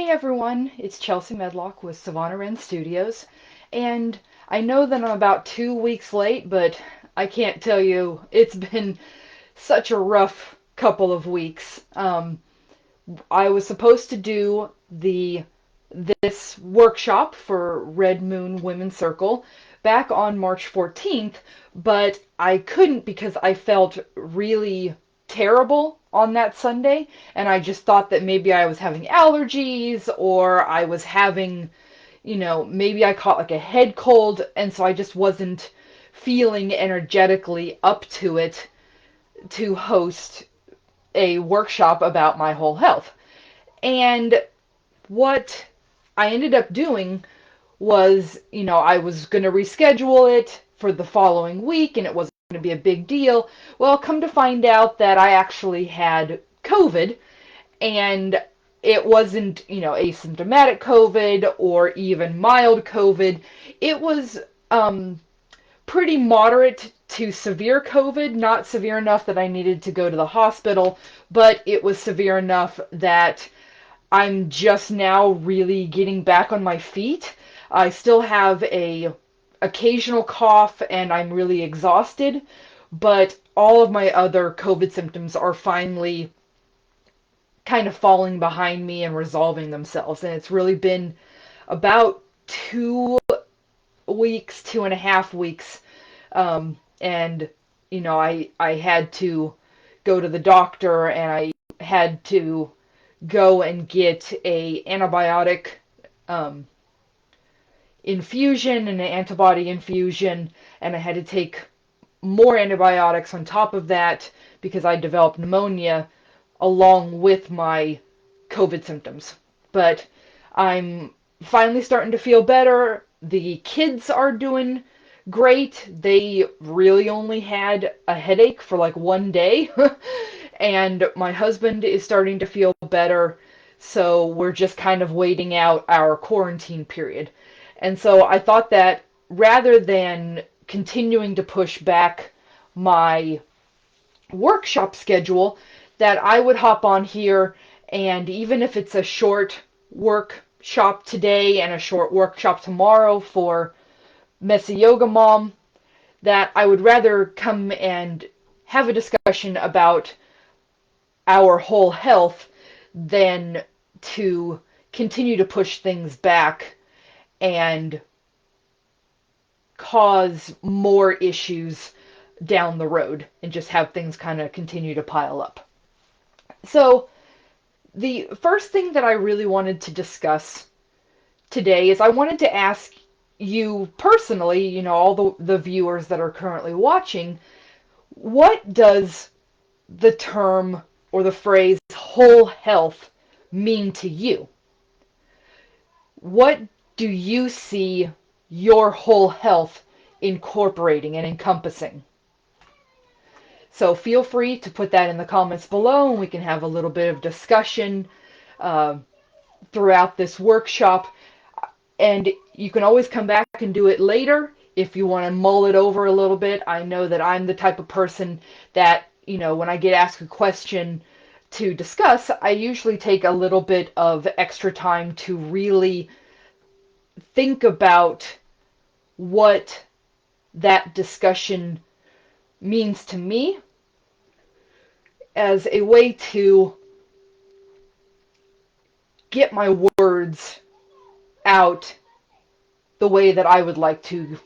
Hey everyone, it's Chelsea Medlock with Savannah Wren Studios, and I know that I'm about 2 weeks late, but I can't tell you, it's been such a rough couple of weeks. I was supposed to do this workshop for Red Moon Women's Circle back on March 14th, but I couldn't because I felt really terrible on that Sunday, and I just thought that maybe I was having allergies or I was having, maybe I caught like a head cold, and so I just wasn't feeling energetically up to it to host a workshop about my whole health. And what I ended up doing was, I was going to reschedule it for the following week and it wasn't going to be a big deal. Well, come to find out that I actually had COVID, and it wasn't, asymptomatic COVID or even mild COVID. It was pretty moderate to severe COVID, not severe enough that I needed to go to the hospital, but it was severe enough that I'm just now really getting back on my feet. I still have a occasional cough and I'm really exhausted, but all of my other COVID symptoms are finally kind of falling behind me and resolving themselves. And it's really been about 2 weeks, 2.5 weeks. And, I had to go to the doctor and I had to go and get a antibiotic um, infusion and an antibody infusion, and I had to take more antibiotics on top of that because I developed pneumonia along with my COVID symptoms. But I'm finally starting to feel better. The kids are doing great. They really only had a headache for like one day. And my husband is starting to feel better. So we're just kind of waiting out our quarantine period. And so I thought that rather than continuing to push back my workshop schedule, that I would hop on here, and even if it's a short workshop today and a short workshop tomorrow for Messy Yoga Mom, that I would rather come and have a discussion about our whole health than to continue to push things back and cause more issues down the road and just have things kind of continue to pile up. So, the first thing that I really wanted to discuss today is I wanted to ask you personally, all the viewers that are currently watching, what does the term or the phrase whole health mean to you? What do you see your whole health incorporating and encompassing? So feel free to put that in the comments below and we can have a little bit of discussion uh, throughout this workshop. And you can always come back and do it later if you want to mull it over a little bit. I know that I'm the type of person that, when I get asked a question to discuss, I usually take a little bit of extra time to really think about what that discussion means to me as a way to get my words out the way that I would like to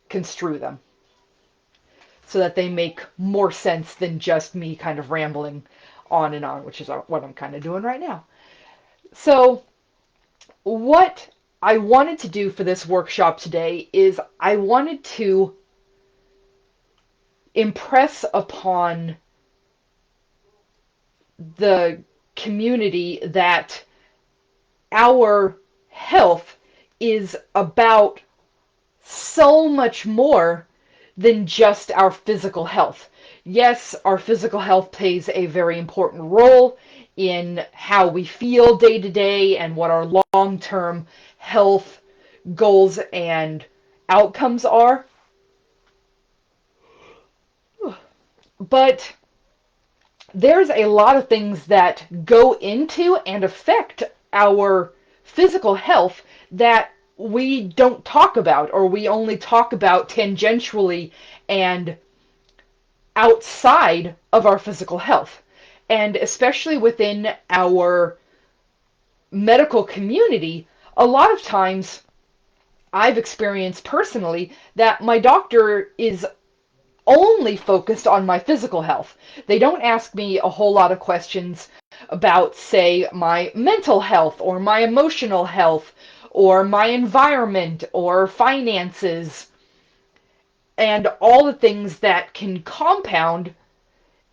construe them so that they make more sense than just me kind of rambling on and on, which is what I'm kind of doing right now. So what I wanted to do for this workshop today is I wanted to impress upon the community that our health is about so much more than just our physical health. Yes, our physical health plays a very important role in how we feel day to day and what our long-term health goals and outcomes are. But there's a lot of things that go into and affect our physical health that we don't talk about, or we only talk about tangentially and outside of our physical health. And especially within our medical community, a lot of times I've experienced personally that my doctor is only focused on my physical health. They don't ask me a whole lot of questions about, say, my mental health or my emotional health or my environment or finances and all the things that can compound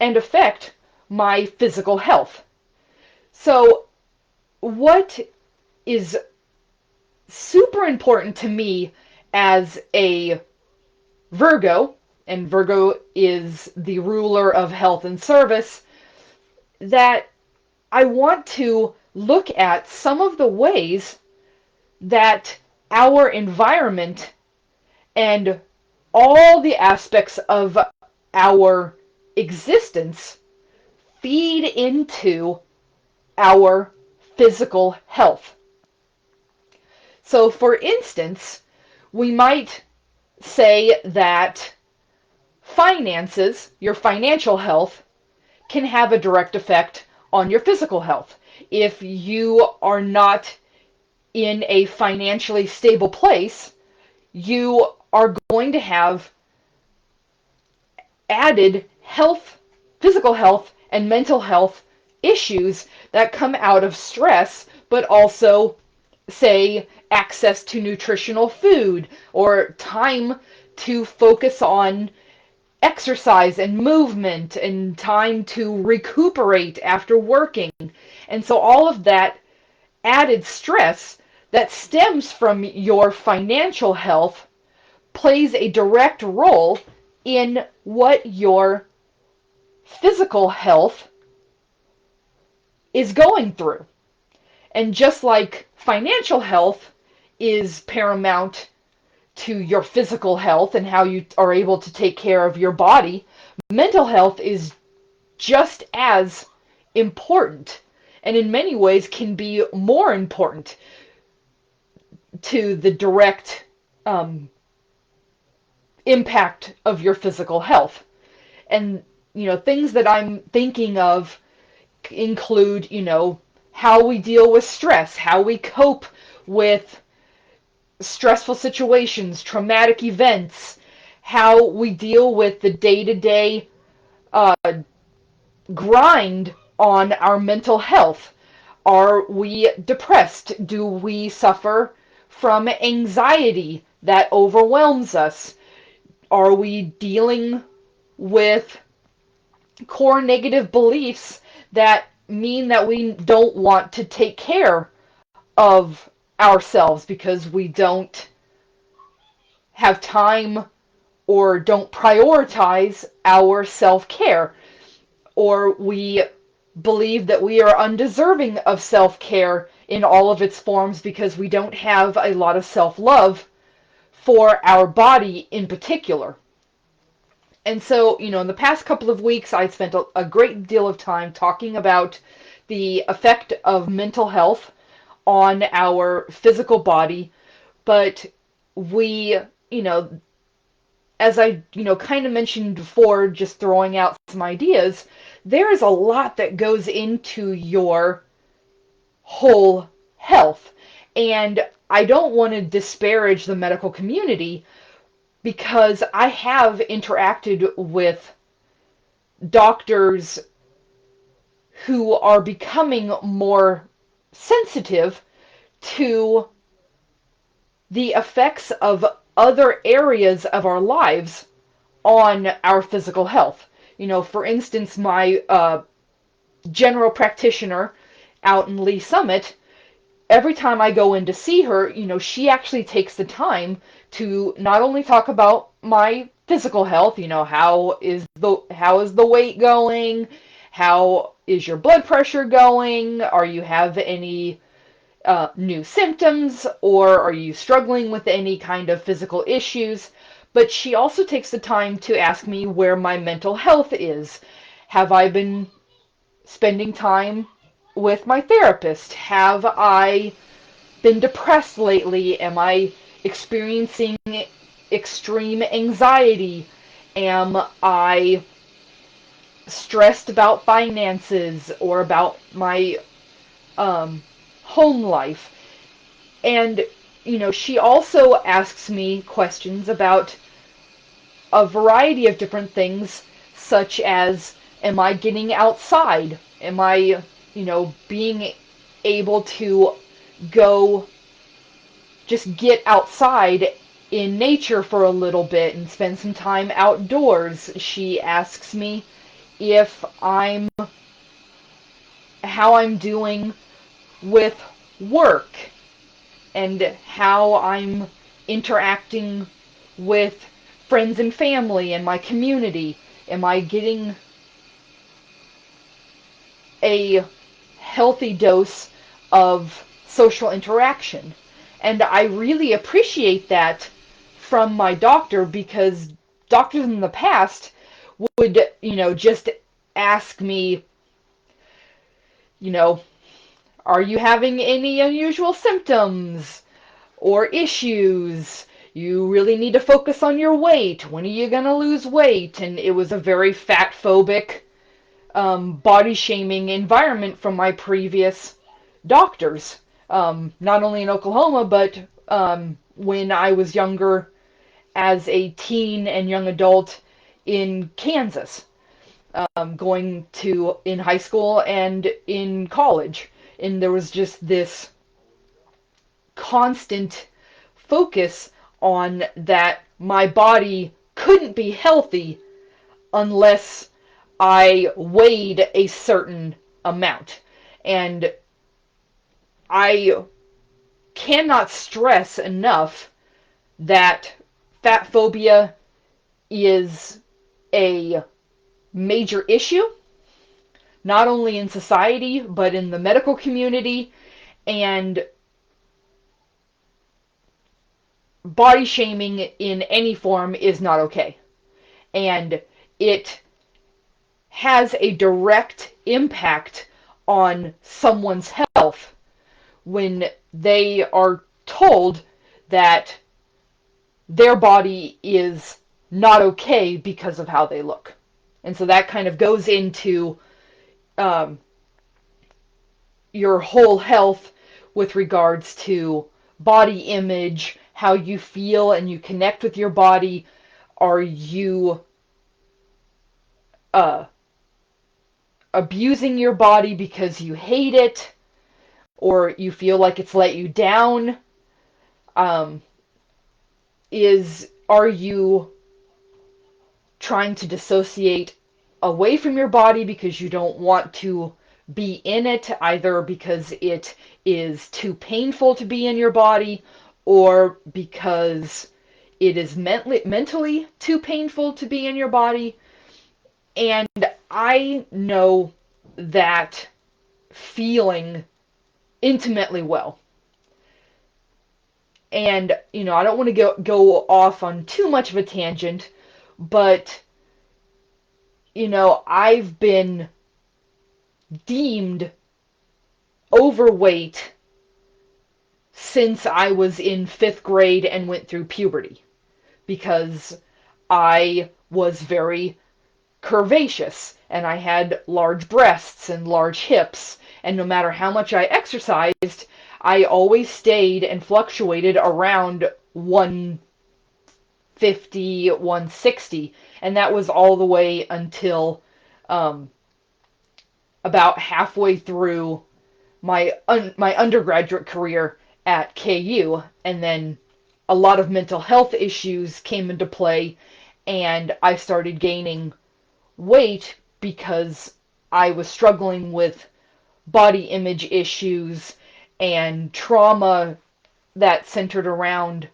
and affect my physical health. So, what is super important to me as a Virgo, and Virgo is the ruler of health and service, that I want to look at some of the ways that our environment and all the aspects of our existence feed into our physical health. So, for instance, we might say that finances, your financial health, can have a direct effect on your physical health. If you are not in a financially stable place, you are going to have added health, physical health, and mental health issues that come out of stress, but also, say, access to nutritional food or time to focus on exercise and movement and time to recuperate after working. And so all of that added stress that stems from your financial health plays a direct role in what your physical health is going through. And just like financial health is paramount to your physical health and how you are able to take care of your body, mental health is just as important, and in many ways can be more important to the direct impact of your physical health. And, things that I'm thinking of include, how we deal with stress, how we cope with stressful situations, traumatic events, how we deal with the day-to-day grind on our mental health. Are we depressed? Do we suffer from anxiety that overwhelms us? Are we dealing with core negative beliefs that mean that we don't want to take care of ourselves because we don't have time or don't prioritize our self-care, or we believe that we are undeserving of self-care in all of its forms because we don't have a lot of self-love for our body in particular. And so, in the past couple of weeks, I spent a great deal of time talking about the effect of mental health on our physical body, but we, as I, kind of mentioned before, just throwing out some ideas, there is a lot that goes into your whole health. And I don't want to disparage the medical community because I have interacted with doctors who are becoming more sensitive to the effects of other areas of our lives on our physical health. For instance, my general practitioner out in Lee Summit, every time I go in to see her, she actually takes the time to not only talk about my physical health, how is the weight going? How is your blood pressure going? Are you have any new symptoms, or are you struggling with any kind of physical issues? But she also takes the time to ask me where my mental health is. Have I been spending time with my therapist? Have I been depressed lately? Am I experiencing extreme anxiety? Am I stressed about finances or about my um, home life? And, she also asks me questions about a variety of different things, such as, am I getting outside? Am I, being able to go just get outside in nature for a little bit and spend some time outdoors? She asks me if how I'm doing with work and how I'm interacting with friends and family and my community. Am I getting a healthy dose of social interaction? And I really appreciate that from my doctor, because doctors in the past would, just ask me, you know, are you having any unusual symptoms or issues? You really need to focus on your weight. When are you going to lose weight? And it was a very fat phobic, body shaming environment from my previous doctors. Not only in Oklahoma, but when I was younger as a teen and young adult in Kansas, going to in high school and in college. And there was just this constant focus on that my body couldn't be healthy unless I weighed a certain amount. And I cannot stress enough that fat phobia is a major issue, not only in society, but in the medical community, and body shaming in any form is not okay. And it has a direct impact on someone's health when they are told that their body is not okay because of how they look. And so that kind of goes into your whole health with regards to body image, how you feel and you connect with your body. Are you abusing your body because you hate it or you feel like it's let you down? Are you trying to dissociate away from your body because you don't want to be in it, either because it is too painful to be in your body or because it is mentally too painful to be in your body? And I know that feeling intimately well. And, I don't want to go off on too much of a tangent, but, I've been deemed overweight since I was in 5th grade and went through puberty, because I was very curvaceous and I had large breasts and large hips, and no matter how much I exercised, I always stayed and fluctuated around 150, 160, and that was all the way until about halfway through my undergraduate career at KU, and then a lot of mental health issues came into play, and I started gaining weight because I was struggling with body image issues and trauma that centered around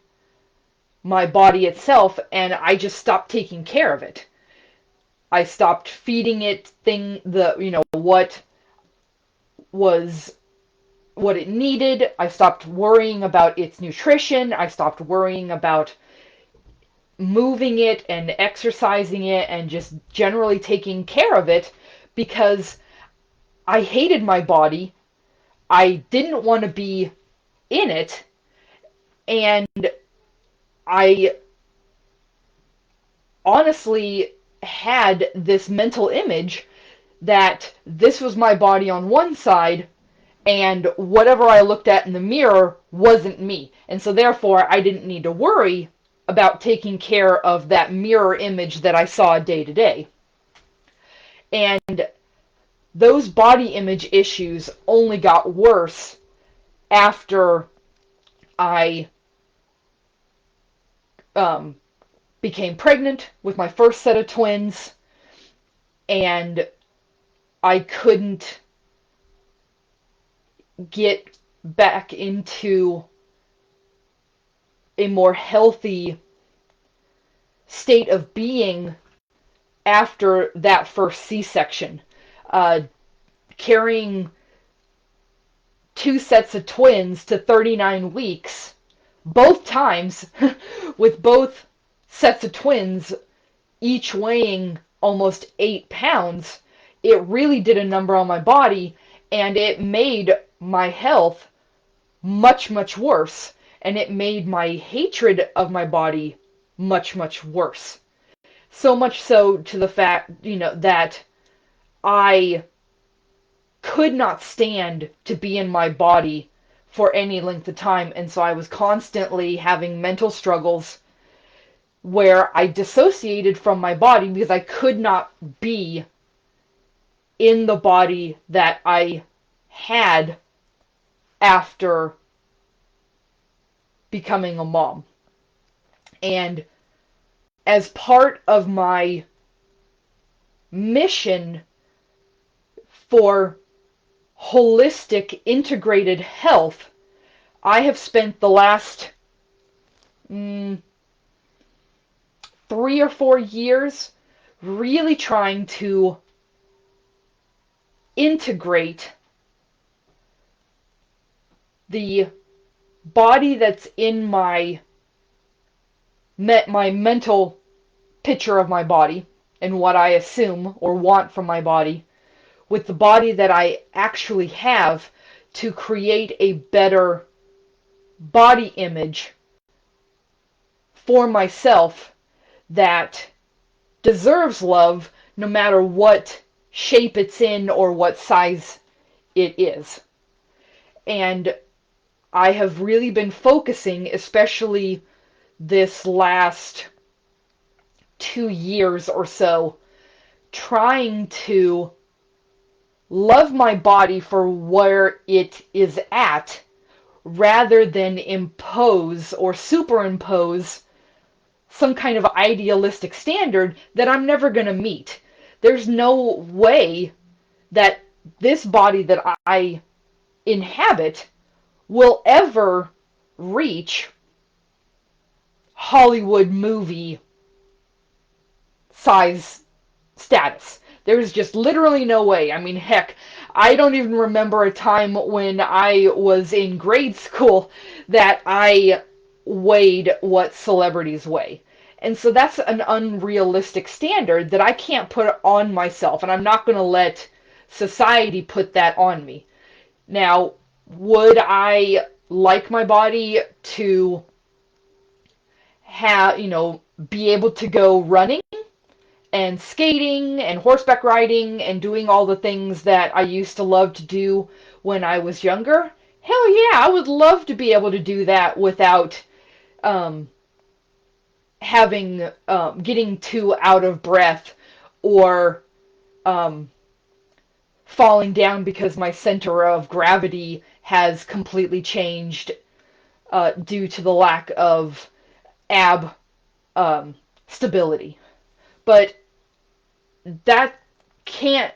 my body itself, and I just stopped taking care of it. I stopped feeding it what it needed. I stopped worrying about its nutrition. I stopped worrying about moving it and exercising it and just generally taking care of it, because I hated my body. I didn't want to be in it, and I honestly had this mental image that this was my body on one side, and whatever I looked at in the mirror wasn't me. And so therefore I didn't need to worry about taking care of that mirror image that I saw day to day. And those body image issues only got worse after I um, became pregnant with my first set of twins, and I couldn't get back into a more healthy state of being after that first C-section. Uh, Carrying two sets of twins to 39 weeks, both times, with both sets of twins each weighing almost 8 pounds, it really did a number on my body, and it made my health much, much worse. And it made my hatred of my body much, much worse. So much so to the fact, that I could not stand to be in my body for any length of time. And so I was constantly having mental struggles where I dissociated from my body because I could not be in the body that I had after becoming a mom. And as part of my mission for holistic integrated health, I have spent the last 3 or 4 years really trying to integrate the body that's in my mental picture of my body and what I assume or want from my body with the body that I actually have to create a better body image for myself that deserves love no matter what shape it's in or what size it is. And I have really been focusing, especially this last 2 years or so, trying to love my body for where it is at rather than impose or superimpose some kind of idealistic standard that I'm never going to meet. There's no way that this body that I inhabit will ever reach Hollywood movie size status. There's just literally no way. I mean, heck, I don't even remember a time when I was in grade school that I weighed what celebrities weigh. And so that's an unrealistic standard that I can't put on myself, and I'm not going to let society put that on me. Now, would I like my body to have, be able to go running and skating and horseback riding and doing all the things that I used to love to do when I was younger? Hell yeah, I would love to be able to do that without getting too out of breath or falling down because my center of gravity has completely changed due to the lack of ab stability. But that can't,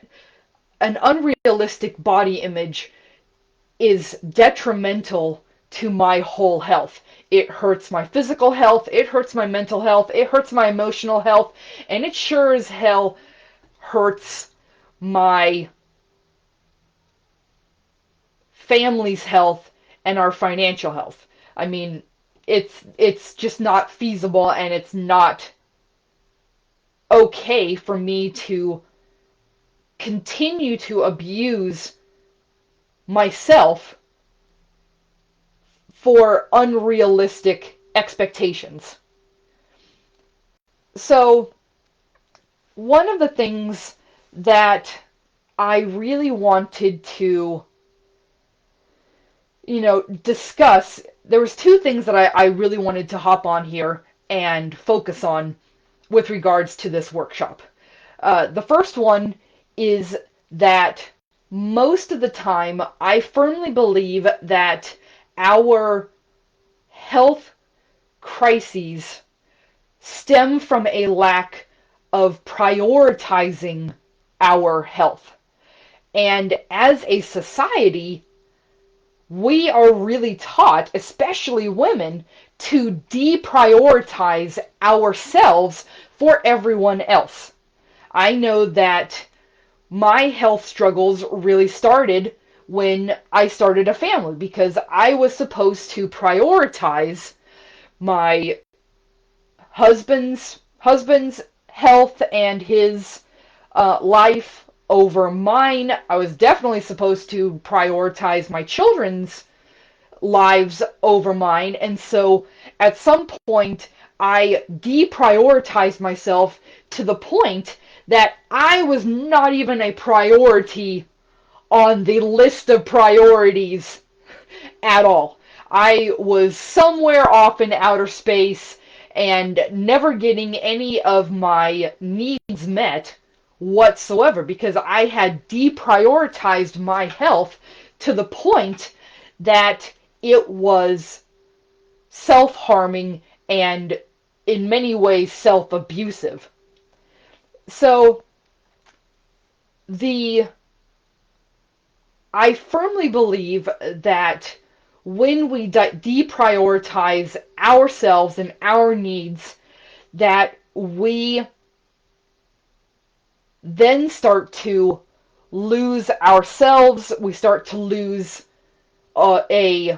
an unrealistic body image is detrimental to my whole health. It hurts my physical health, it hurts my mental health, it hurts my emotional health, and it sure as hell hurts my family's health and our financial health. I mean, it's just not feasible, and it's not okay for me to continue to abuse myself for unrealistic expectations. So, one of the things that I really wanted to, discuss, there was two things that I really wanted to hop on here and focus on with regards to this workshop. The first one is that most of the time, I firmly believe that our health crises stem from a lack of prioritizing our health. And as a society, we are really taught, especially women, to deprioritize ourselves for everyone else. I know that my health struggles really started when I started a family because I was supposed to prioritize my husband's health and his life over mine. I was definitely supposed to prioritize my children's lives over mine, and so at some point I deprioritized myself to the point that I was not even a priority on the list of priorities at all. I was somewhere off in outer space and never getting any of my needs met whatsoever because I had deprioritized my health to the point that it was self-harming and in many ways self-abusive. So I firmly believe that when we deprioritize ourselves and our needs, that we then start to lose ourselves. We start to lose a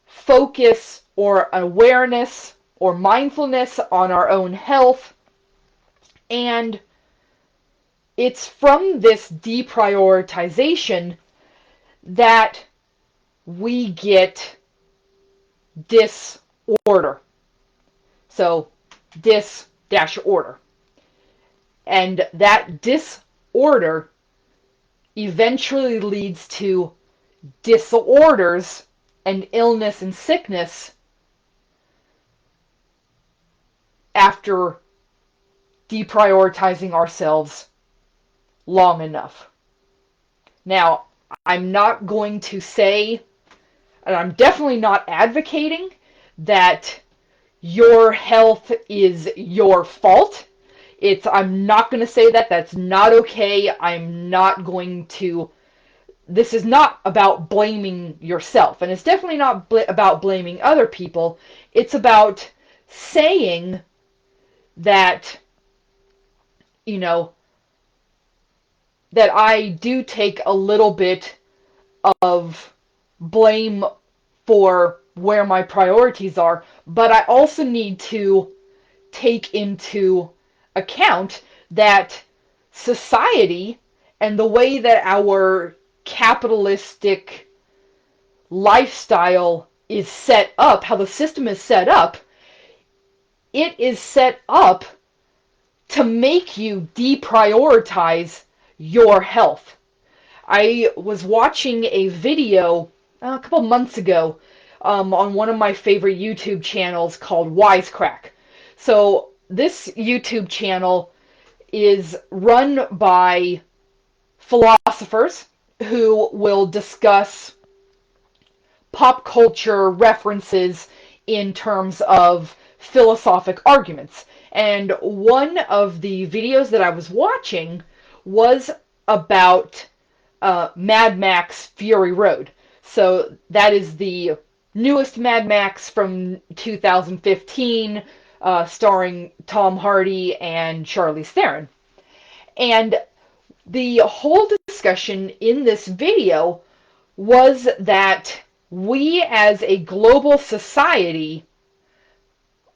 focus or awareness or mindfulness on our own health. And it's from this deprioritization that we get disorder. So, dis-order. And that disorder eventually leads to disorders and illness and sickness after deprioritizing ourselves long enough. Now, I'm not going to say, and I'm definitely not advocating that your health is your fault. I'm not going to say that. That's not okay. I'm not going to. This is not about blaming yourself, and it's definitely not about blaming other people. It's about saying that, that I do take a little bit of blame for where my priorities are, but I also need to take into account that society and the way that our capitalistic lifestyle is set up, how the system is set up, it is set up to make you deprioritize your health. I was watching a video a couple months ago on one of my favorite YouTube channels called Wisecrack. So this YouTube channel is run by philosophers who will discuss pop culture references in terms of philosophic arguments. And one of the videos that I was watching was about Mad Max Fury Road. So that is the newest Mad Max from 2015, starring Tom Hardy and Charlize Theron. And the whole discussion in this video was that we as a global society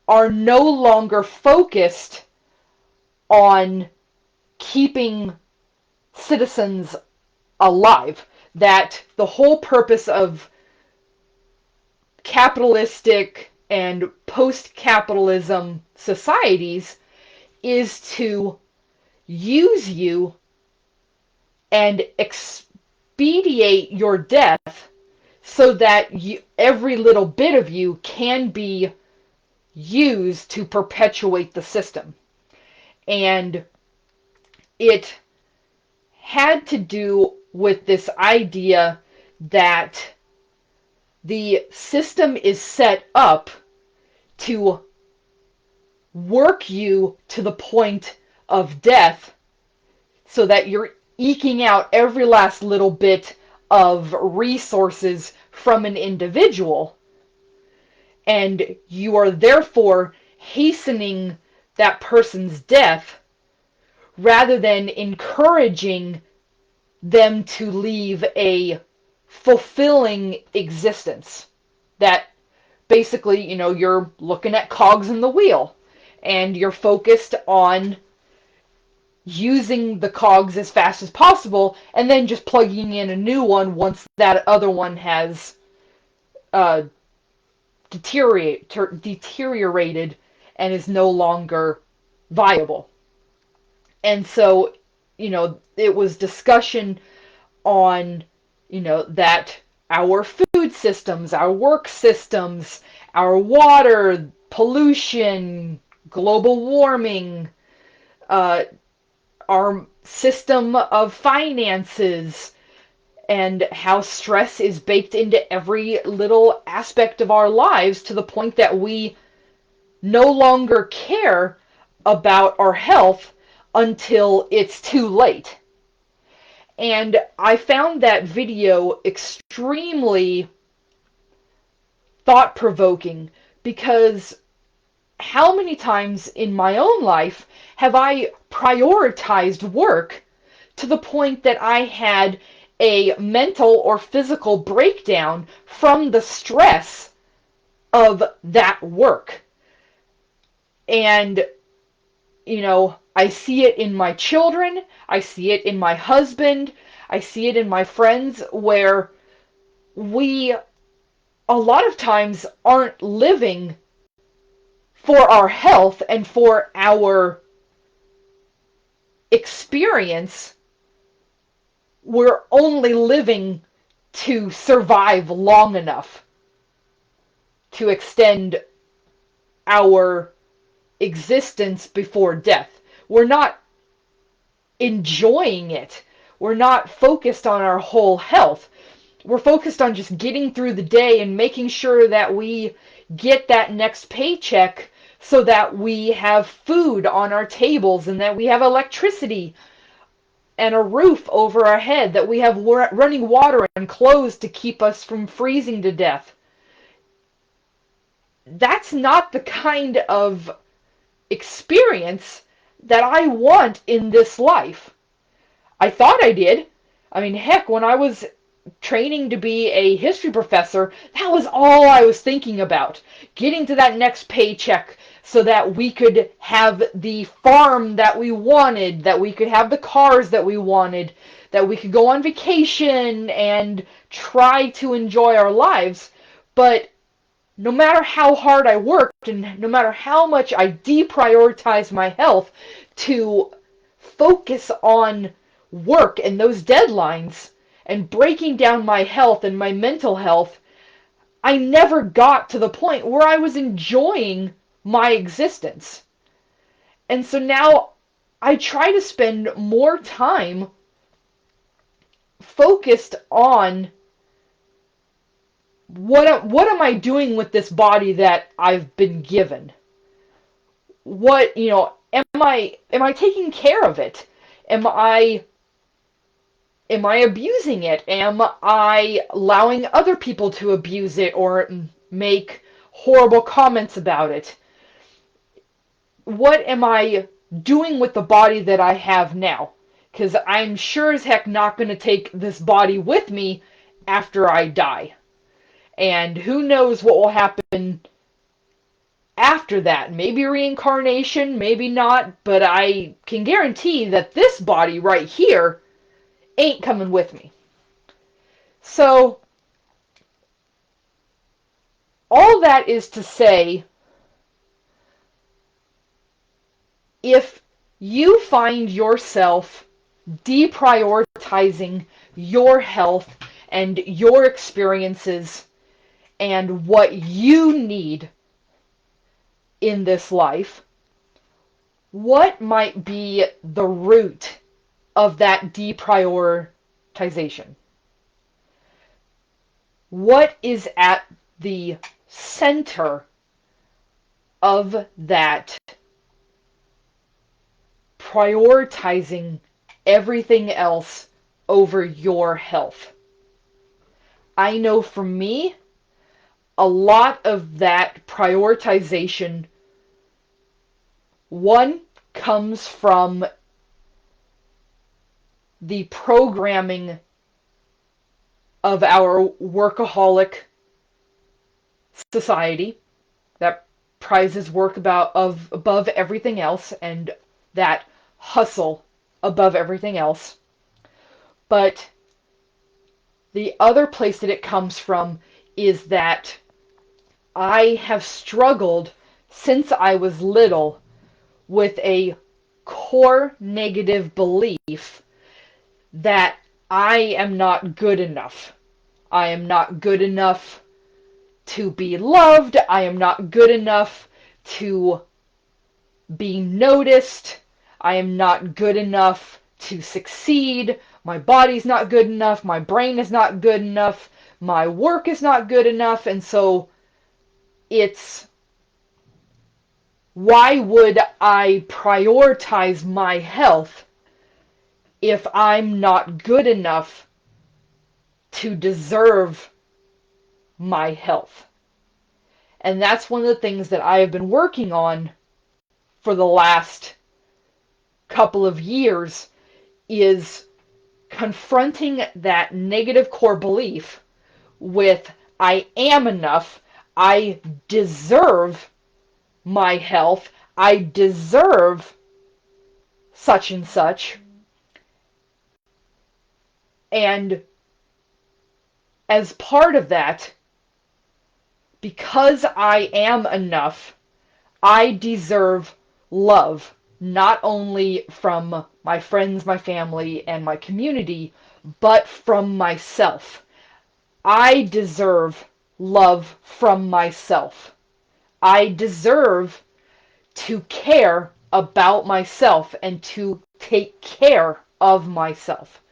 are no longer focused on keeping citizens alive. That the whole purpose of capitalistic and post-capitalism societies is to use you and expedite your death so that every little bit of you can be used to perpetuate the system. And it had to do with this idea that the system is set up to work you to the point of death so that you're eking out every last little bit of resources from an individual, and you are therefore hastening that person's death rather than encouraging them to leave a fulfilling existence. That basically, you're looking at cogs in the wheel and you're focused on using the cogs as fast as possible and then just plugging in a new one once that other one has deteriorated and is no longer viable. And so, it was discussion on, that our food systems, our work systems, our water, pollution, global warming, our system of finances, and how stress is baked into every little aspect of our lives to the point that we no longer care about our health until it's too late. And I found that video extremely thought-provoking because how many times in my own life have I prioritized work to the point that I had a mental or physical breakdown from the stress of that work? And, I see it in my children, I see it in my husband, I see it in my friends, where we a lot of times aren't living for our health and for our experience. We're only living to survive long enough to extend our existence before death. We're not enjoying it. We're not focused on our whole health. We're focused on just getting through the day and making sure that we get that next paycheck so that we have food on our tables and that we have electricity and a roof over our head, that we have running water and clothes to keep us from freezing to death. That's not the kind of experience that I want in this life. I thought I did. I mean, heck, when I was training to be a history professor, that was all I was thinking about. Getting to that next paycheck so that we could have the farm that we wanted, that we could have the cars that we wanted, that we could go on vacation and try to enjoy our lives. But no matter how hard I worked and no matter how much I deprioritized my health to focus on work and those deadlines and breaking down my health and my mental health, I never got to the point where I was enjoying my existence. And so now I try to spend more time focused on what am I doing with this body that I've been given? What, am I taking care of it? Am I abusing it? Am I allowing other people to abuse it or make horrible comments about it? What am I doing with the body that I have now? Because I'm sure as heck not going to take this body with me after I die. And who knows what will happen after that. Maybe reincarnation, maybe not, but I can guarantee that this body right here ain't coming with me. So, all that is to say, if you find yourself deprioritizing your health and your experiences and what you need in this life, what might be the root of that deprioritization? What is at the center of that prioritizing everything else over your health? I know for me, a lot of that prioritization, one, comes from the programming of our workaholic society that prizes work above everything else, and that hustle above everything else. But the other place that it comes from is that I have struggled since I was little with a core negative belief that I am not good enough. I am not good enough to be loved. I am not good enough to be noticed. I am not good enough to succeed. My body's not good enough. My brain is not good enough. My work is not good enough. And so it's, why would I prioritize my health if I'm not good enough to deserve my health? And that's one of the things that I have been working on for the last couple of years, is confronting that negative core belief with, I am enough, I deserve my health, I deserve such and such. And as part of that, because I am enough, I deserve love, not only from my friends, my family, and my community, but from myself. I deserve love from myself. I deserve to care about myself and to take care of myself.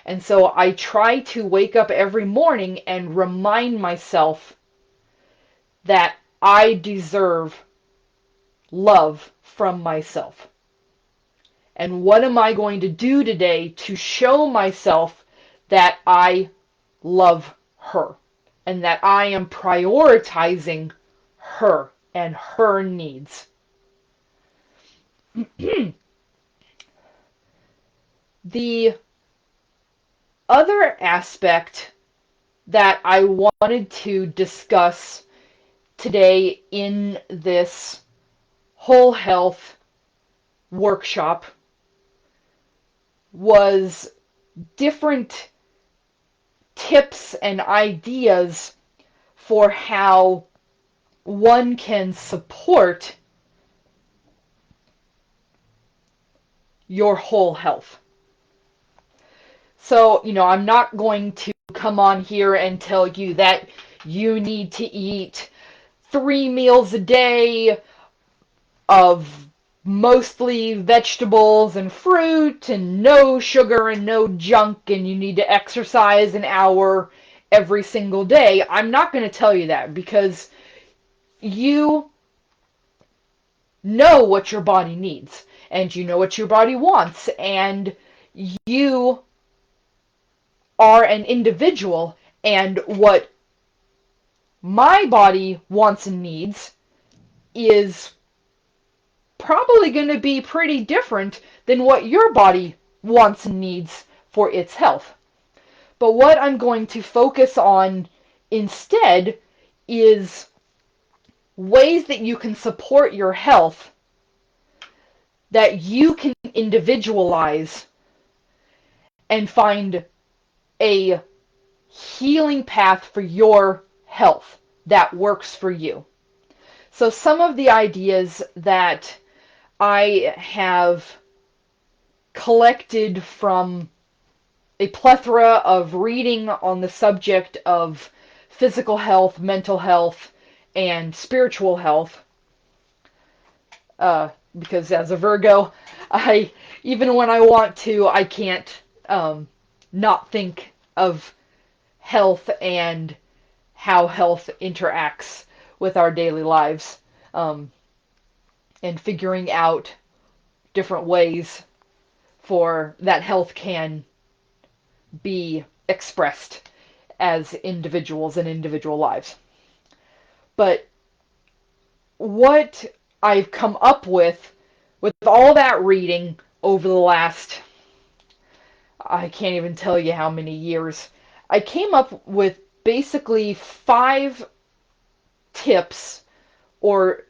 And so I try to wake up every morning and remind myself that I deserve love from myself. And what am I going to do today to show myself that I love her and that I am prioritizing her and her needs? The other aspect that I wanted to discuss today in this whole health workshop was different tips and ideas for how one can support your whole health. So, I'm not going to come on here and tell you that you need to eat 3 meals a day of mostly vegetables and fruit and no sugar and no junk, and you need to exercise an hour every single day. I'm not going to tell you that, because you know what your body needs and you know what your body wants, and you are an individual, and what my body wants and needs is probably going to be pretty different than what your body wants and needs for its health. But what I'm going to focus on instead is ways that you can support your health, that you can individualize and find a healing path for your health. that works for you. So some of the ideas that I have collected from a plethora of reading on the subject of physical health, mental health, and spiritual health. Because as a Virgo, I even when I want to, I can't not think of health and how health interacts with our daily lives, and figuring out different ways for that health can be expressed as individuals and individual lives. But what I've come up with all that reading over the last, I can't even tell you how many years, I came up with basically 5 tips or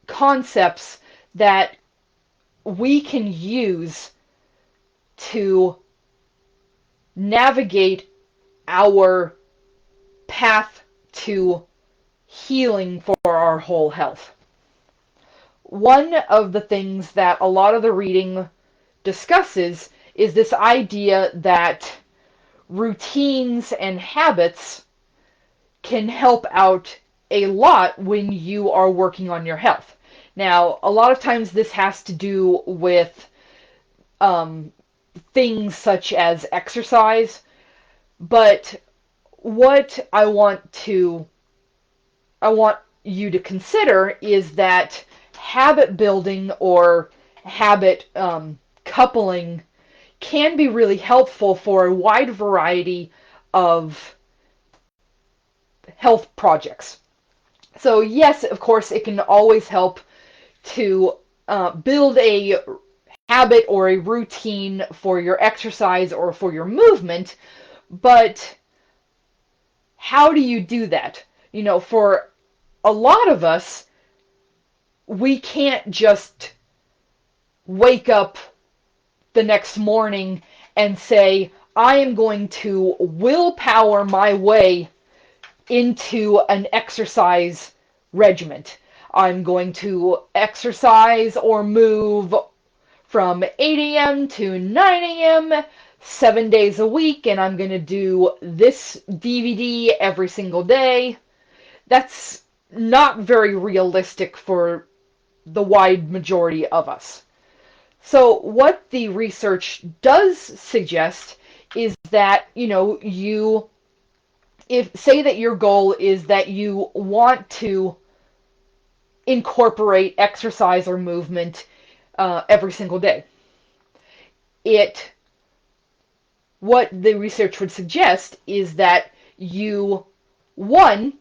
concepts that we can use to navigate our path to healing for our whole health. One of the things that a lot of the reading discusses is this idea that routines and habits can help out a lot when you are working on your health. Now, a lot of times this has to do with things such as exercise, but what I want you to consider is that habit building or habit coupling can be really helpful for a wide variety of health projects. So yes, of course, it can always help to build a habit or a routine for your exercise or for your movement, but how do you do that? You know, for a lot of us, we can't just wake up the next morning and say, I am going to willpower my way into an exercise regiment. I'm going to exercise or move from 8 a.m. to 9 a.m. 7 days a week, and I'm going to do this DVD every single day. That's not very realistic for the wide majority of us. So what the research does suggest is that, if say that your goal is that you want to incorporate exercise or movement every single day, what the research would suggest is that you, one,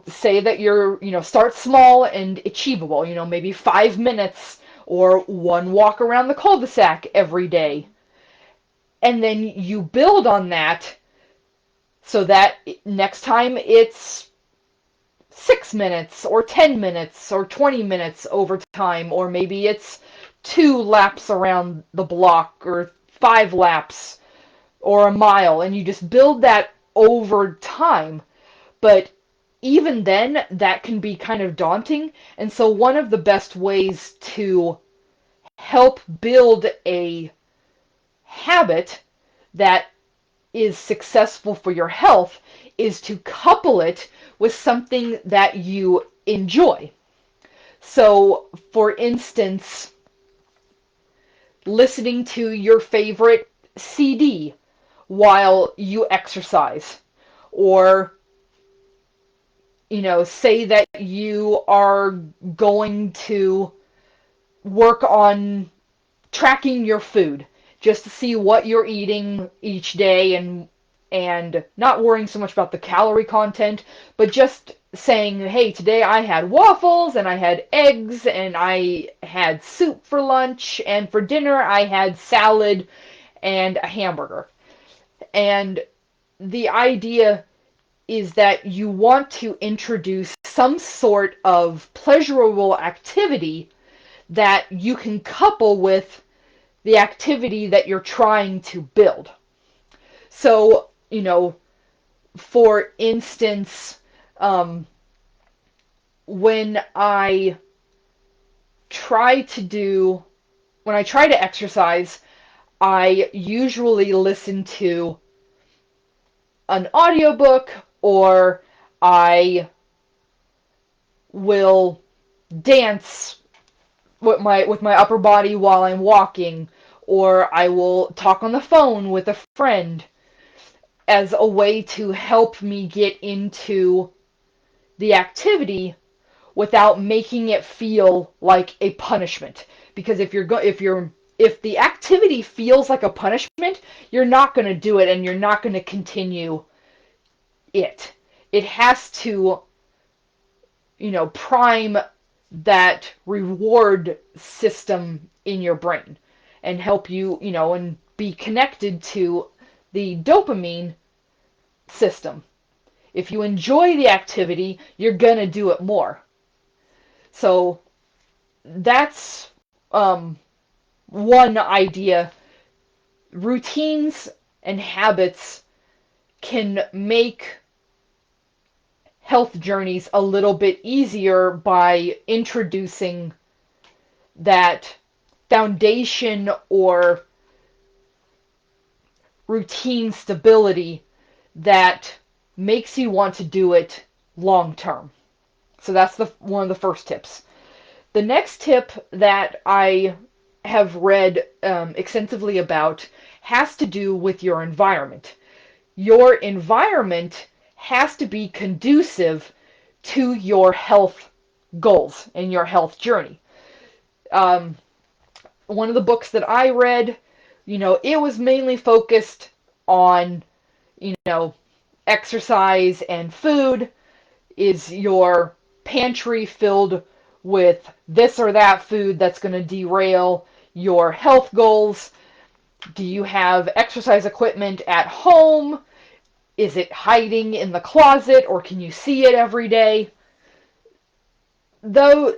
say that start small and achievable, maybe 5 minutes or one walk around the cul-de-sac every day. And then you build on that so that next time it's 6 minutes or 10 minutes or 20 minutes over time, or maybe it's 2 laps around the block or 5 laps or a mile, and you just build that over time. But even then, that can be kind of daunting, and so one of the best ways to help build a habit that is successful for your health is to couple it with something that you enjoy. So, for instance, listening to your favorite CD while you exercise, or say that you are going to work on tracking your food just to see what you're eating each day, and not worrying so much about the calorie content, but just saying, hey, today I had waffles and I had eggs and I had soup for lunch, and for dinner I had salad and a hamburger. And the idea is that you want to introduce some sort of pleasurable activity that you can couple with the activity that you're trying to build. So, for instance, when I try to do, when I try to exercise, I usually listen to an audiobook, or I will dance with my upper body while I'm walking, or I will talk on the phone with a friend as a way to help me get into the activity without making it feel like a punishment. Because if the activity feels like a punishment, you're not going to do it and you're not going to continue it. It has to, prime that reward system in your brain and help you, and be connected to the dopamine system. If you enjoy the activity, you're going to do it more. So that's one idea. Routines and habits can make health journeys a little bit easier by introducing that foundation or routine stability that makes you want to do it long term. So that's one of the first tips. The next tip that I have read extensively about has to do with your environment. Your environment has to be conducive to your health goals and your health journey. One of the books that I read, it was mainly focused on, exercise and food. Is your pantry filled with this or that food that's going to derail your health goals? Do you have exercise equipment at home? Is it hiding in the closet, or can you see it every day? Though,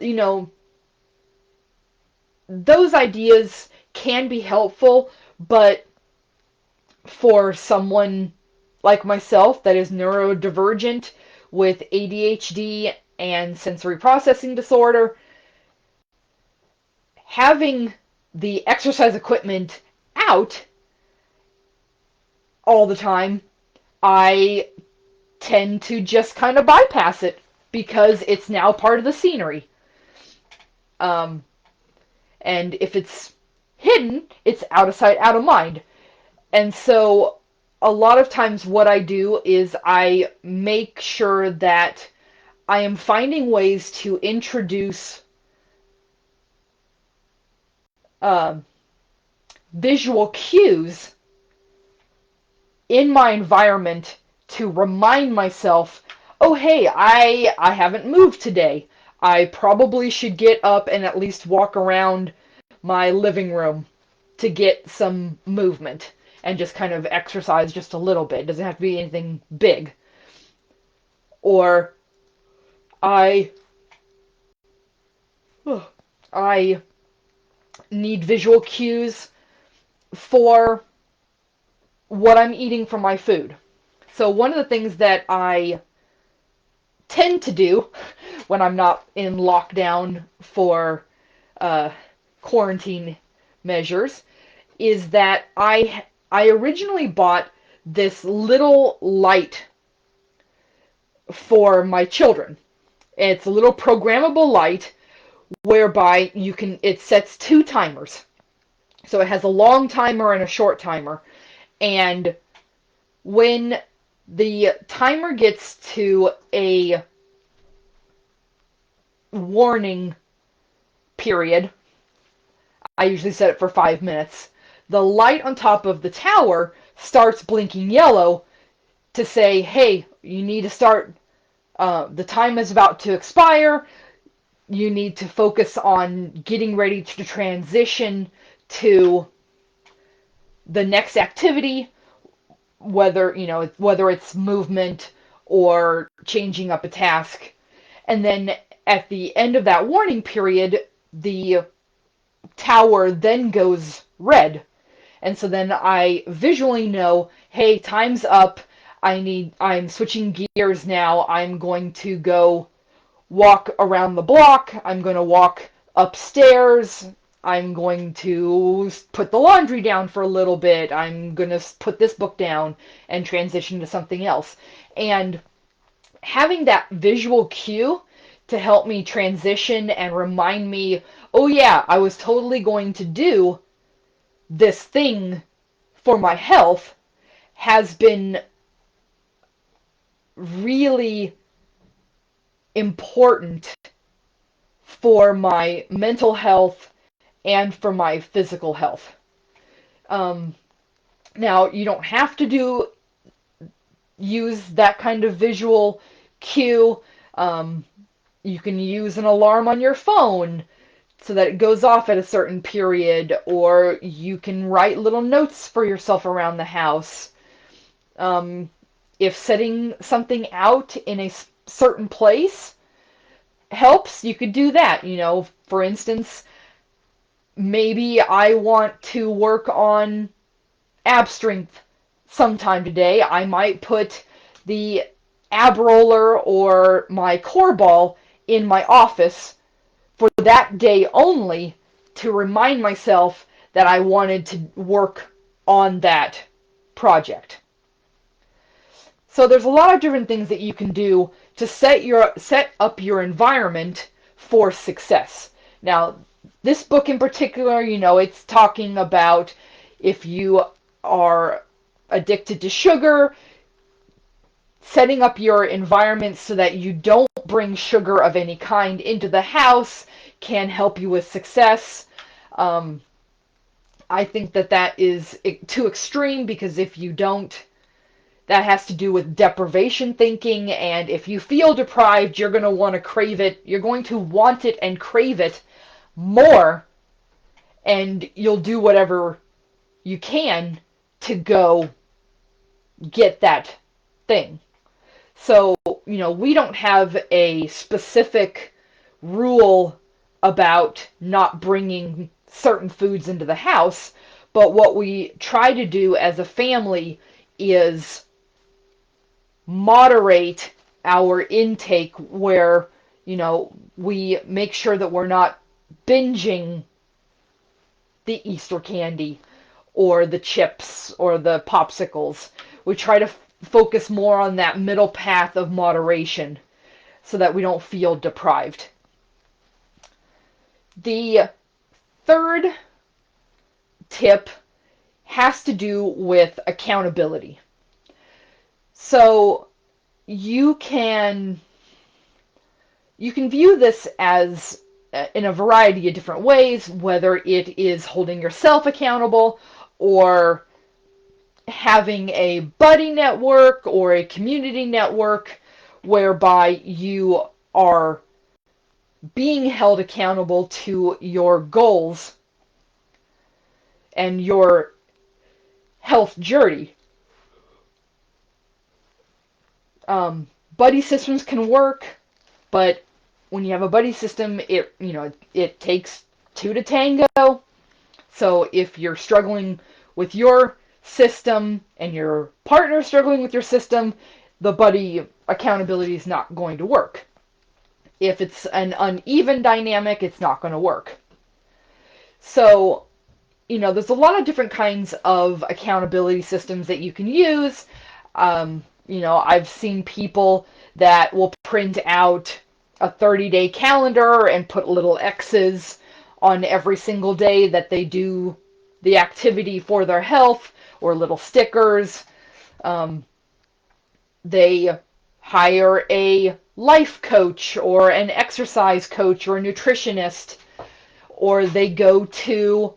those ideas can be helpful, but for someone like myself that is neurodivergent with ADHD and sensory processing disorder, having the exercise equipment out all the time, I tend to just kind of bypass it because it's now part of the scenery. And if it's hidden, it's out of sight, out of mind. And so a lot of times what I do is I make sure that I am finding ways to introduce visual cues in my environment to remind myself, oh hey, I haven't moved today. I probably should get up and at least walk around my living room to get some movement and just kind of exercise just a little bit. It doesn't have to be anything big. Or I need visual cues for what I'm eating from my food. So one of the things that I tend to do when I'm not in lockdown for quarantine measures is that I originally bought this little light for my children. It's a little programmable light whereby it sets two timers. So it has a long timer and a short timer. And when the timer gets to a warning period, I usually set it for 5 minutes, the light on top of the tower starts blinking yellow to say, hey, you need to start, the time is about to expire, you need to focus on getting ready to transition to the next activity, whether it's movement or changing up a task. And then at the end of that warning period, the tower then goes red. And so then I visually know, hey, time's up. I'm switching gears now. I'm going to go walk around the block. I'm going to walk upstairs. I'm going to put the laundry down for a little bit. I'm going to put this book down and transition to something else. And having that visual cue to help me transition and remind me, oh yeah, I was totally going to do this thing for my health has been really important for my mental health and for my physical health. Um, Now, you don't have to use that kind of visual cue. Um, you can use an alarm on your phone so that it goes off at a certain period, or you can write little notes for yourself around the house. Um, if setting something out in a certain place helps, you could do that. For instance, maybe I want to work on ab strength sometime today. I might put the ab roller or my core ball in my office for that day only to remind myself that I wanted to work on that project. So there's a lot of different things that you can do to set up your environment for success. Now, this book in particular, it's talking about if you are addicted to sugar, setting up your environment so that you don't bring sugar of any kind into the house can help you with success. Um, I think that is too extreme, because if you don't, that has to do with deprivation thinking, and if you feel deprived, you're going to want to crave it. You're going to want it and crave it more, and you'll do whatever you can to go get that thing. So, we don't have a specific rule about not bringing certain foods into the house, but what we try to do as a family is moderate our intake where, we make sure that we're not binging the Easter candy or the chips or the popsicles. We try to focus more on that middle path of moderation so that we don't feel deprived. The third tip has to do with accountability. So you can view this as in a variety of different ways, whether it is holding yourself accountable or having a buddy network or a community network whereby you are being held accountable to your goals and your health journey. Buddy systems can work, but when you have a buddy system, it takes two to tango. So if you're struggling with your system and your partner struggling with your system, the buddy accountability is not going to work. If it's an uneven dynamic, it's not going to work. So, there's a lot of different kinds of accountability systems that you can use. I've seen people that will print out a 30-day calendar and put little X's on every single day that they do the activity for their health, or little stickers. They hire a life coach or an exercise coach or a nutritionist, or they go to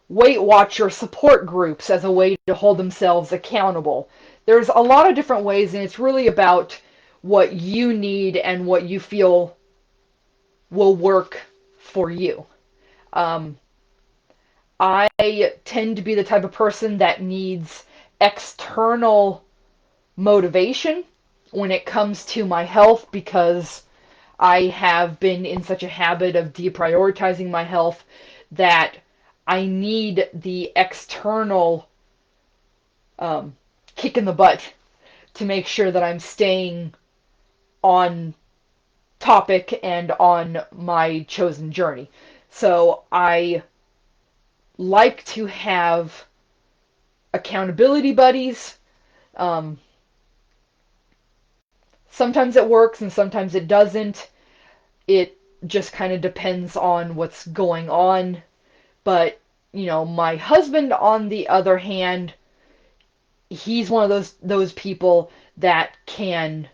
Weight Watcher support groups as a way to hold themselves accountable. There's a lot of different ways, and it's really about what you need and what you feel will work for you. I tend to be the type of person that needs external motivation when it comes to my health, because I have been in such a habit of deprioritizing my health that I need the external kick in the butt to make sure that I'm staying on topic and on my chosen journey. So I like to have accountability buddies. Um, Sometimes it works and sometimes it doesn't. It just kind of depends on what's going on. But, my husband, on the other hand, he's one of those people that can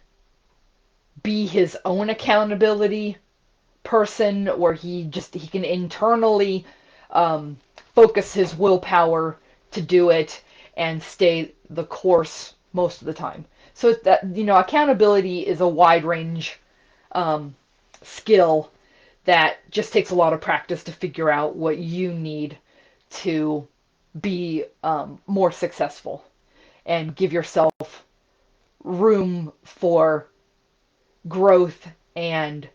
be his own accountability person, where he can internally um, focus his willpower to do it and stay the course most of the time. So that, accountability is a wide range um, skill that just takes a lot of practice to figure out what you need to be more successful and give yourself room for growth and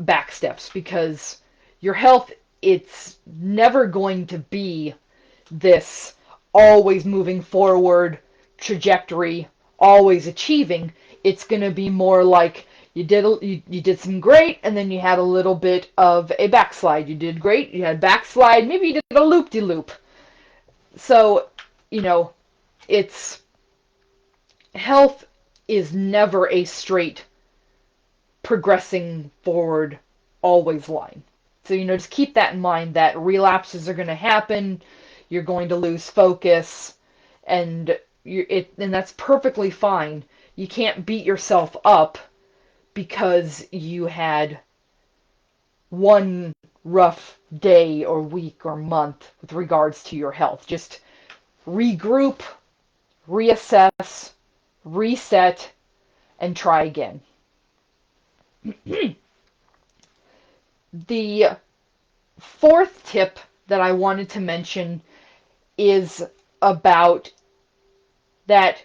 backsteps, because your health, it's never going to be this always moving forward trajectory, always achieving. It's going to be more like you did some great, and then you had a little bit of a backslide. You did great, you had a backslide, maybe you did a loop-de-loop. So, it's health is never a straight progressing forward always line. So, just keep that in mind, that relapses are going to happen, you're going to lose focus, and and that's perfectly fine. You can't beat yourself up because you had one rough day or week or month with regards to your health. Just regroup, reassess, reset, and try again. The fourth tip that I wanted to mention is about that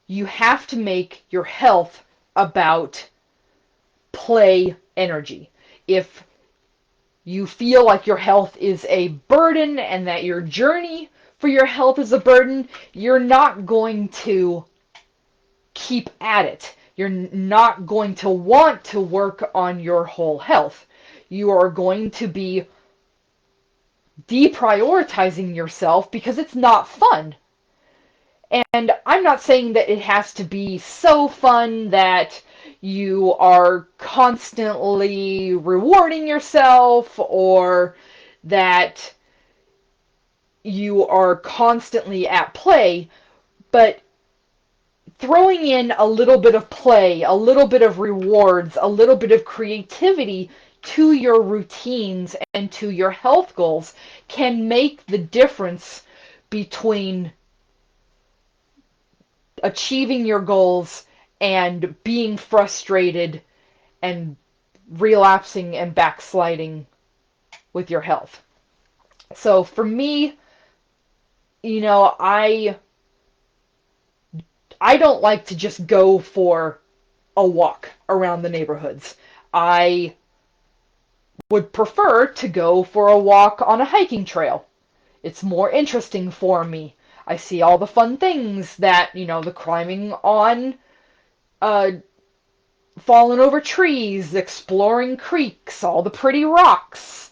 you have to make your health about play energy. If you feel like your health is a burden and that your journey for your health is a burden, you're not going to keep at it. You're not going to want to work on your whole health. You are going to be deprioritizing yourself because it's not fun. And I'm not saying that it has to be so fun that you are constantly rewarding yourself, or that you are constantly at play, but throwing in a little bit of play, a little bit of rewards, a little bit of creativity to your routines and to your health goals can make the difference between achieving your goals and being frustrated and relapsing and backsliding with your health. So for me, I don't like to just go for a walk around the neighborhoods. I would prefer to go for a walk on a hiking trail. It's more interesting for me. I see all the fun things that, the climbing on falling over trees, exploring creeks, all the pretty rocks,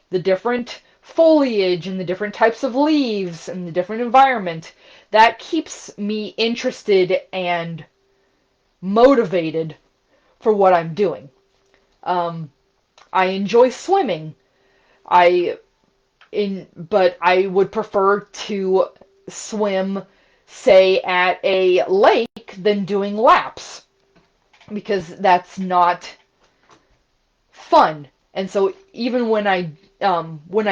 the different foliage and the different types of leaves and the different environment. That keeps me interested and motivated for what I'm doing. I enjoy swimming. But I would prefer to swim, say, at a lake than doing laps, because that's not fun. And so even when I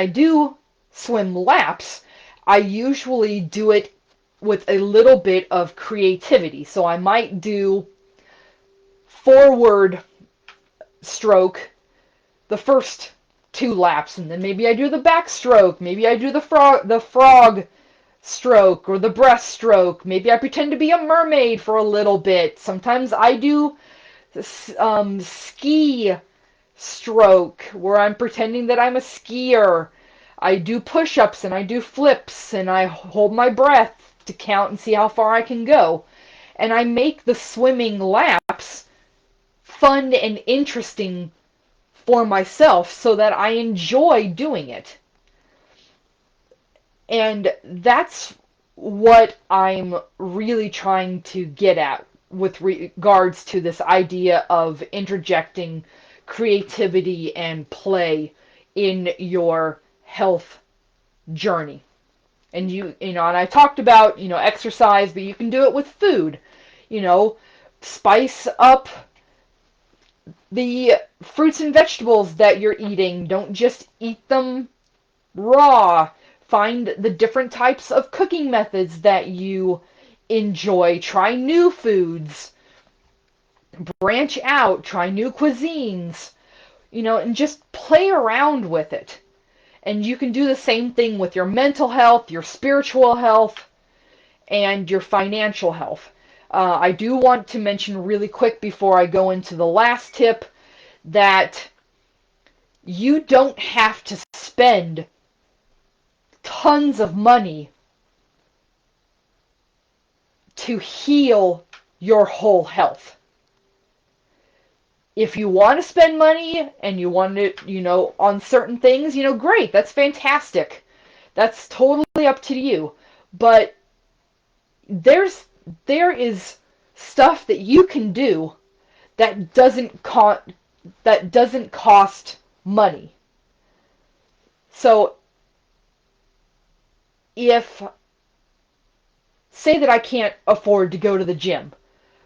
do swim laps, I usually do it with a little bit of creativity. So I might do forward stroke the first 2 laps, and then maybe I do the backstroke, maybe I do the frog stroke or the breaststroke, maybe I pretend to be a mermaid for a little bit. Sometimes I do ski stroke, where I'm pretending that I'm a skier. I do push-ups and I do flips and I hold my breath to count and see how far I can go. and I make the swimming laps fun and interesting for myself so that I enjoy doing it. And that's what I'm really trying to get at with regards to this idea of interjecting creativity and play in your health journey. And and I talked about, exercise, but you can do it with food. Spice up the fruits and vegetables that you're eating. Don't just eat them raw. Find the different types of cooking methods that you enjoy. Try new foods. Branch out. Try new cuisines. And just play around with it. And you can do the same thing with your mental health, your spiritual health, and your financial health. I do want to mention really quick before I go into the last tip that you don't have to spend tons of money to heal your whole health. If you want to spend money and you want it, on certain things, great, that's fantastic. That's totally up to you. But there is stuff that you can do that doesn't cost money. So if say that I can't afford to go to the gym,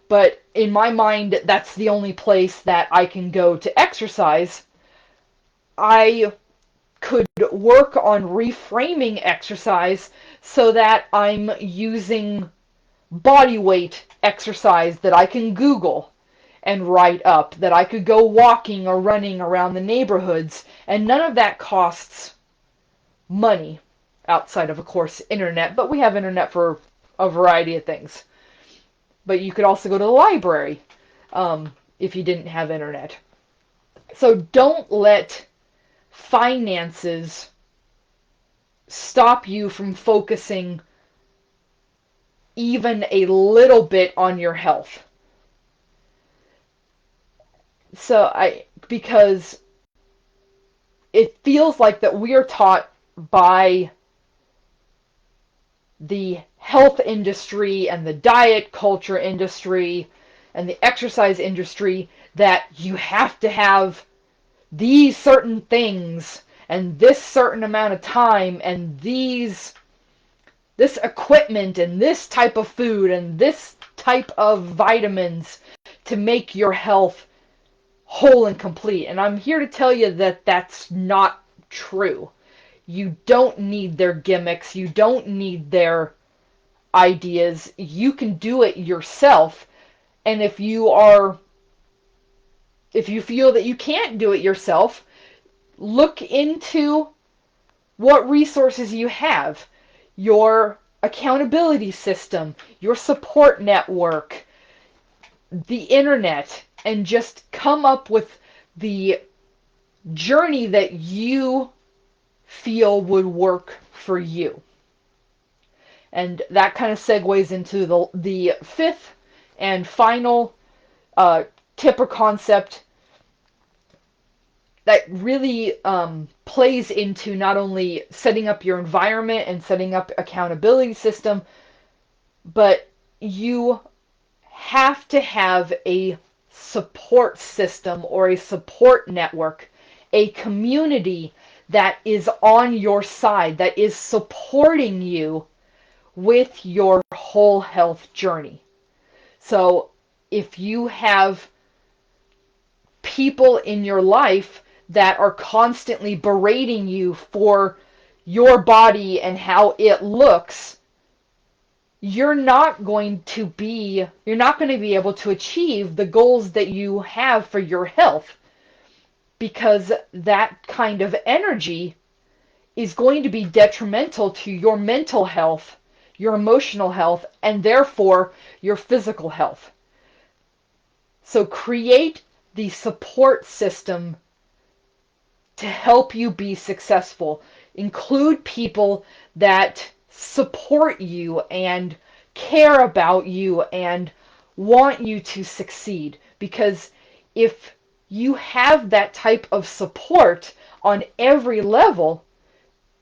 but in my mind that's the only place that I can go to exercise, I could work on reframing exercise so that I'm using body weight exercise that I can Google and write up, that I could go walking or running around the neighborhoods, and none of that costs money outside of course, internet, but we have internet for a variety of things. But you could also go to the library if you didn't have internet. So don't let finances stop you from focusing even a little bit on your health. Because it feels like that we are taught by the health industry and the diet culture industry and the exercise industry that you have to have these certain things and this certain amount of time and this equipment and this type of food and this type of vitamins to make your health whole and complete. And I'm here to tell you that that's not true. You don't need their gimmicks. You don't need their ideas. You can do it yourself. And if you feel that you can't do it yourself, look into what resources you have. Your accountability system, your support network, the internet, and just come up with the journey that you feel would work for you. And that kind of segues into the fifth and final tip or concept that really plays into not only setting up your environment and setting up accountability system, but you have to have a support system or a support network, a community that is on your side, that is supporting you with your whole health journey. So if you have people in your life that are constantly berating you for your body and how it looks, you're not going to be able to achieve the goals that you have for your health, because that kind of energy is going to be detrimental to your mental health, your emotional health, and therefore your physical health. So create the support system to help you be successful. Include people that support you and care about you and want you to succeed. Because if you have that type of support on every level,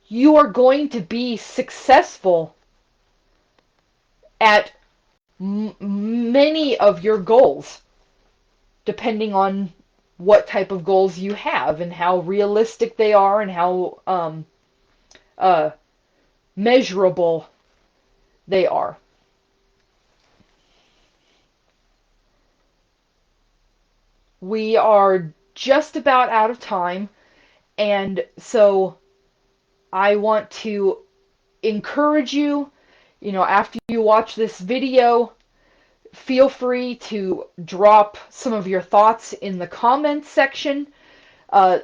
you are going to be successful at many of your goals, depending on what type of goals you have and how realistic they are and how uh, measurable they are. We are just about out of time, and so I want to encourage you, after you watch this video, feel free to drop some of your thoughts in the comments section.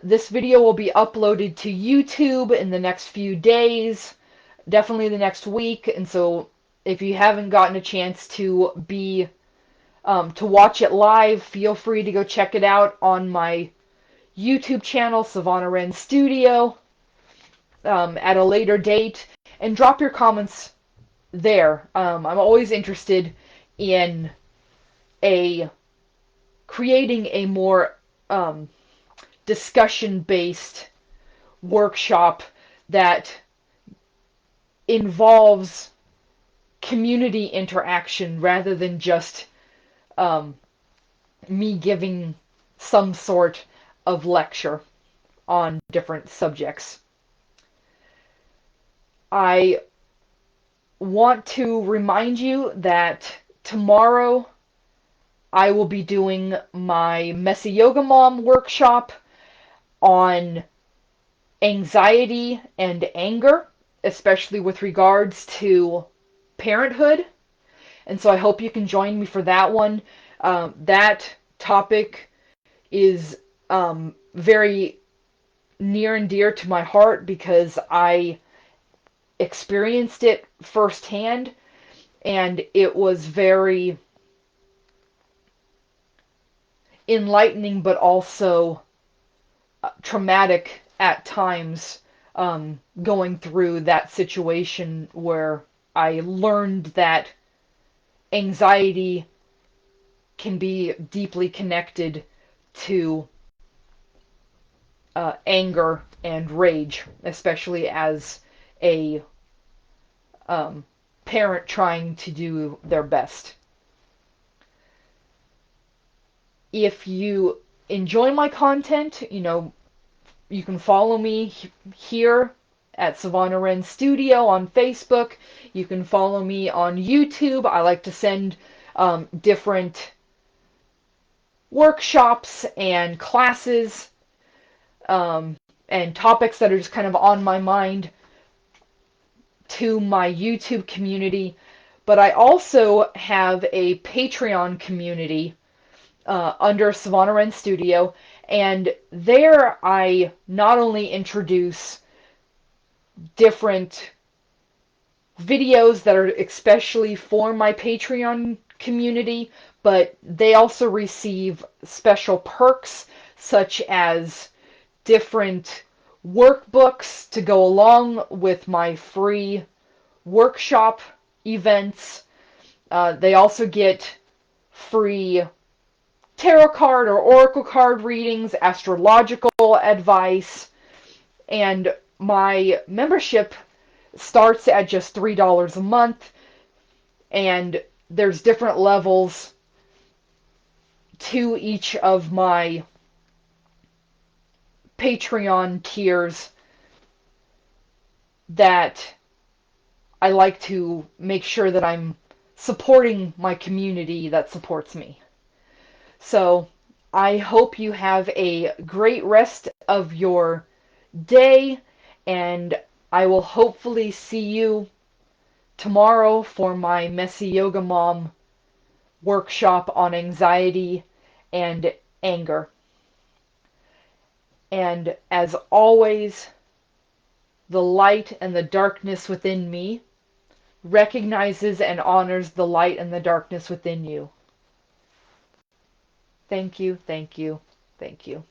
This video will be uploaded to YouTube in the next few days, definitely the next week, and so if you haven't gotten a chance to watch it live, feel free to go check it out on my YouTube channel, Savannah Wren Studio, at a later date, and drop your comments there. I'm always interested in creating a more discussion-based workshop that involves community interaction rather than just me giving some sort of lecture on different subjects. I want to remind you that tomorrow I will be doing my Messy Yoga Mom workshop on anxiety and anger, especially with regards to parenthood. And so I hope you can join me for that one. That topic is very near and dear to my heart because I experienced it firsthand, and it was very enlightening but also traumatic at times, going through that situation where I learned that anxiety can be deeply connected to anger and rage, especially as a parent trying to do their best. If you enjoy my content, you can follow me here at Savannah Wren Studio on Facebook. You can follow me on YouTube. I like to send different workshops and classes and topics that are just kind of on my mind to my YouTube community. But I also have a Patreon community under Savannah Wren Studio, and there I not only introduce different videos that are especially for my Patreon community, but they also receive special perks such as different workbooks to go along with my free workshop events. They also get free tarot card or oracle card readings, astrological advice, and my membership starts at just $3 a month, and there's different levels to each of my Patreon tiers that I like to make sure that I'm supporting my community that supports me. So I hope you have a great rest of your day, and I will hopefully see you tomorrow for my Messy Yoga Mom workshop on anxiety and anger. And as always, the light and the darkness within me recognizes and honors the light and the darkness within you. Thank you, thank you, thank you.